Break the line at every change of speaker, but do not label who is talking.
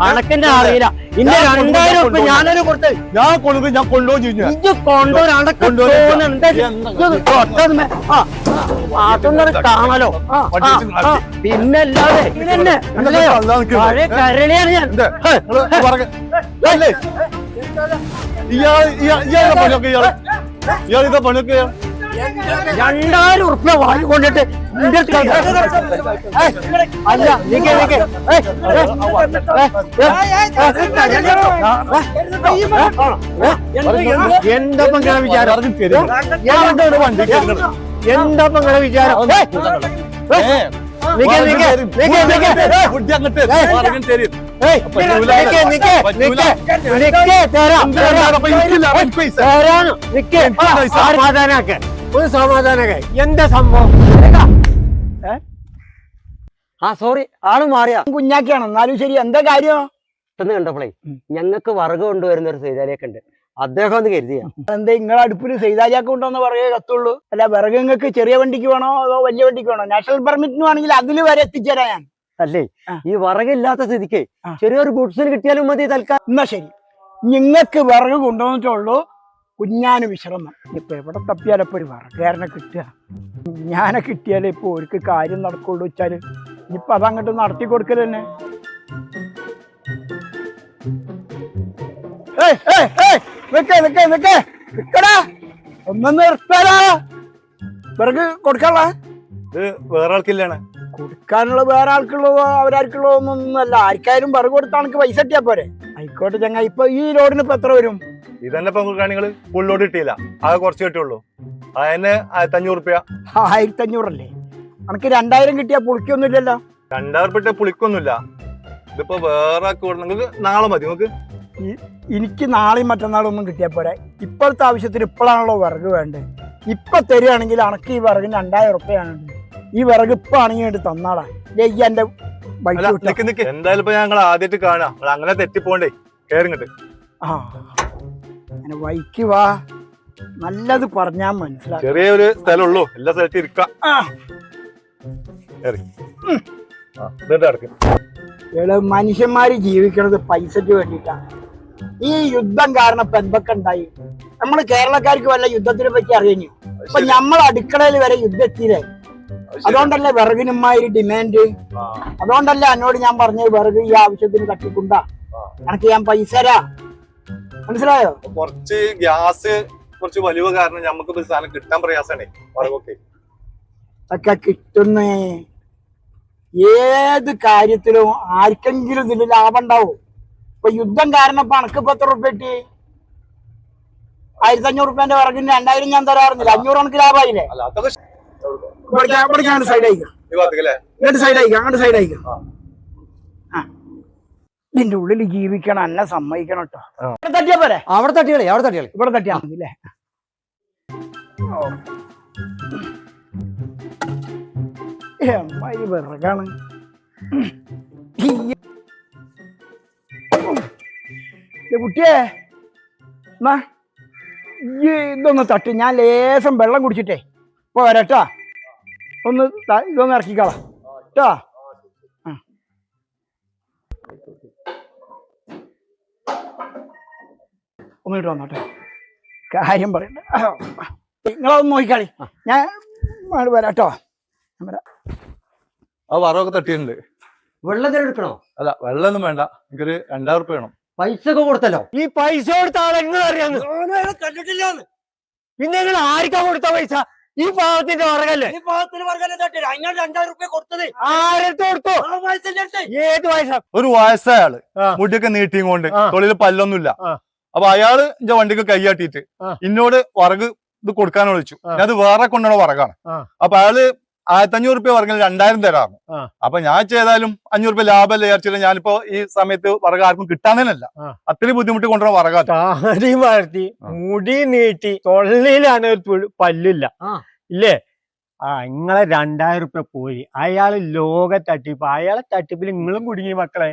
അണക്കെന്നെ അറിയില്ല. ഇന്റെ 2000 ഉറുപ്പിക ഞാനൊരു കൊടുത്ത്
ഞാൻ കൊണ്ടുപോകും
അതൊന്നും കാണാലോ. പിന്നല്ലാതെ പഴയ കരളിയാണ് ഞാൻ.
ഇയാളിതാ പണിയൊക്കെ
2000 ഉറുപ്പിക വാങ്ങിക്കൊണ്ടിട്ട് അല്ല എന്താ വിചാരം? എന്താ വിചാരം? സമാധാനൊക്കെ ഒരു സമാധാനൊക്കെ എന്താ സംഭവം? സോറി, ആള് മാറിയാ
കുഞ്ഞാക്കിയാണ്. എന്നാലും ശരി, എന്താ കാര്യം?
പെട്ടെന്ന് കണ്ടപ്പോളേ ഞങ്ങൾക്ക് വറക് കൊണ്ടുവരുന്ന ഒരു സൈതാലിയൊക്കെ ഉണ്ട്. അദ്ദേഹം ഒന്ന് കരുതിയാ
എന്താ നിങ്ങളെ അടുപ്പിൽ സൈതാലിയാക്ക് ഉണ്ടോന്ന് പറയുക കത്തുള്ളൂ. അല്ല, വിറക് നിങ്ങൾക്ക് ചെറിയ വണ്ടിക്ക് വേണോ അതോ വലിയ വണ്ടിക്ക് വേണോ? നാഷണൽ പെർമിറ്റിന് വേണമെങ്കിൽ അതിൽ വരെ എത്തിച്ചേരാ ഞാൻ.
അല്ലേ, ഈ വറകില്ലാത്ത സ്ഥിതിക്ക് ചെറിയൊരു ഗുഡ്സിന് കിട്ടിയാലും മതി തൽക്കാലം.
എന്നാ ശരി, നിങ്ങൾക്ക് വിറക് കൊണ്ടുവന്നിട്ടുള്ളൂ കുഞ്ഞാന് വിശ്രമം. ഇപ്പൊ എവിടെ തപ്പിയാലപ്പോ ഒരു വിറകുകാരനെ കിട്ടുക? ഞാനെ കിട്ടിയാലേ ഇപ്പൊ ഒരു കാര്യം നടക്കുള്ളൂ വെച്ചാല് ഇനിയിപ്പൊ അതങ്ങോട്ട് നടത്തി കൊടുക്കൽ തന്നെ. ഒന്ന് നിർത്താലോ. വിറക് കൊടുക്കാനുള്ള
വേറെ ആൾക്കില്ലാണ്
കൊടുക്കാനുള്ള, വേറെ ആൾക്കുള്ളതോ അവരാർക്കുള്ളതോ ഒന്നല്ല. ആർക്കായാലും വിറക് കൊടുത്താൽ എനിക്ക് പൈസ കിട്ടിയാ പോരെ? ആയിക്കോട്ടെ ചങ്ങ. ഇപ്പൊ ഈ ലോഡിന് ഇപ്പൊ എത്ര വരും?
ഇതന്നെ ഇപ്പൊ നിങ്ങള് ഫുൾ ലോഡ് കിട്ടിയില്ല, ആകെ കുറച്ച് കിട്ടുള്ളൂ. അതിന് 1500 ഉറുപ്പ്യ.
1500 അല്ലേ? എനിക്ക് 2000 കിട്ടിയാ പുളിക്കൊന്നും ഇല്ലല്ലോ.
2000 ഉറുപ്പ്യ പുളിക്കൊന്നുമില്ല. ഇതിപ്പോ വേറെ നിങ്ങൾക്ക് നാളെ മതി. നമുക്ക്
എനിക്ക് നാളെയും മറ്റന്നാളും ഒന്നും കിട്ടിയാ പോരാ. ഇപ്പോഴത്തെ ആവശ്യത്തിന് ഇപ്പോഴാണല്ലോ വിറക് വേണ്ടത്. ഇപ്പൊ തരികയാണെങ്കിൽ അനക്ക് ഈ വിറകിന് 2000 ഉറുപ്പ്യാണ്. ഈ വിറക് ഇപ്പൊ ആണെങ്കിൽ തന്നാളാ. എന്റെ
എന്തായാലും ഇപ്പൊ ഞങ്ങൾ ആദ്യമായിട്ട് കാണാം. അങ്ങനെ തെറ്റിപ്പോണ്ടേ കേറിങ്ങട്ട്.
അങ്ങനെ വൈക്ക് വാ, നല്ലത് പറഞ്ഞാ മനസ്സിലാവും.
ചെറിയൊരു സ്ഥലമുള്ളൂ, എല്ലാ സ്ഥലത്തും ഇരിക്കാം.
മനുഷ്യന്മാര് ജീവിക്കണത് പൈസക്ക് വേണ്ടിയിട്ടാണ്. ഈ യുദ്ധം കാരണം ഇപ്പൊ എന്തൊക്കെ ഉണ്ടായി? നമ്മള് കേരളക്കാർക്ക് വല്ല യുദ്ധത്തിനെ പറ്റി അറിയഞ്ഞു. ഇപ്പൊ നമ്മൾ അടുക്കളയിൽ വരെ യുദ്ധം എത്തിയില്ലേ? അതുകൊണ്ടല്ലേ വിറകിനുമായൊരു ഡിമാൻഡ്. അതുകൊണ്ടല്ലേ എന്നോട് ഞാൻ പറഞ്ഞത് വിറക് ഈ ആവശ്യത്തിന് തട്ടിക്കൊണ്ടാ എനിക്ക് ഞാൻ പൈസ തരാ. മനസ്സിലായോ?
കുറച്ച് ഗ്യാസ് കുറച്ച് വലിവ് കാരണം നമുക്ക് സാധനം കിട്ടാൻ പ്രയാസമാണ്.
ഒക്കെ കിട്ടുന്നേ. ഏത് കാര്യത്തിലും ആർക്കെങ്കിലും ഇതിൽ ലാഭം ഉണ്ടാവും. ഇപ്പൊ യുദ്ധം കാരണം ഇപ്പൊ അണക്കിപ്പോ എത്ര ഉറുപ്പ്യ കിട്ടി? 1500 ഉറുപ്പ്യന്റെ വിറകിന് 2000 ഞാൻ തരാറുന്നില്ല. 500 കണക്ക് ലാഭമായില്ലേ? ഇതിന്റെ ഉള്ളിൽ ജീവിക്കണം, എന്നെ സമ്മതിക്കണം കേട്ടോ. തട്ടിയാ പോരെ?
അവിടെ തട്ടിയാളി, അവിടെ തട്ടിയാളി,
ഇവിടെ തട്ടിയാ മതില്ലേ? ഈ വിറകാണ്. കുട്ടിയെ ഇതൊന്ന് തട്ടി, ഞാൻ ലേശം വെള്ളം കുടിച്ചിട്ടേ ഇപ്പൊ വരട്ടാ. ഒന്ന് ഇതൊന്ന് ഇറക്കിക്കളാം കേട്ടാ. ഒന്ന് ഇട്ട് വന്നോട്ടെ, കാര്യം പറയണ്ട. നിങ്ങളതൊന്ന് നോക്കിക്കളി, ഞാൻ വരാട്ടോ.
ആ വറവൊക്കെ തട്ടിയിട്ടുണ്ട്.
വെള്ളം എടുക്കണോ?
അല്ല, വെള്ളമൊന്നും വേണ്ട. എനിക്കൊരു 2000 ഉറുപ്പ്യ വേണം.
പൈസ ഒക്കെ കൊടുത്തല്ലോ. ഈ പൈസ കൊടുത്ത ആളെ നിങ്ങൾ അറിയാന്ന് കണ്ടിട്ടില്ലാന്ന്. പിന്നെ നിങ്ങൾ ആർക്കാ കൊടുത്ത പൈസ? ഈ പാവത്തിന്റെ വർഗല്ലേ? ഈ പാവത്തിന് വർഗല്ലേ തട്ടില്ല. അതിനാ 2000 ഉറുപ്പ്യ കൊടുത്തത്. ആരടുത്ത് കൊടുത്തു? ഏത് പൈസ?
ഒരു വയസ്സായ ആള്, മുടിയൊക്കെ നീട്ടിയും കൊണ്ട്, തൊഴിൽ പല്ലൊന്നുമില്ല. അപ്പൊ അയാള് എന്റെ വണ്ടിക്ക് കൈയാട്ടിട്ട് ഇന്നോട് വറക് ഇത് കൊടുക്കാനോ വിളിച്ചു. അത് വേറെ കൊണ്ടുള്ള വറകാണ്. അപ്പൊ അയാള് 1500 ഉറുപ്പ്യ വർഗം 2000 തരാറുണ്ട്. അപ്പൊ ഞാൻ ചെയ്താലും 500 ഉറുപ്പ്യ ലാഭമല്ല വിചാരിച്ചില്ല. ഞാനിപ്പോ ഈ സമയത്ത് വറക ആർക്കും കിട്ടാനല്ല, അത്രയും ബുദ്ധിമുട്ട് കൊണ്ടുവന്ന വറകാത്തി
മുടി നീട്ടി തൊള്ളിയിലാണ് പല്ലില്ല ഇല്ലേ? നിങ്ങളെ 2000 ഉറുപ്പ്യ പോയി. അയാള് ലോക തട്ടിപ്പ്. അയാളെ തട്ടിപ്പിൽ നിങ്ങളും കുടുങ്ങി മക്കളെ.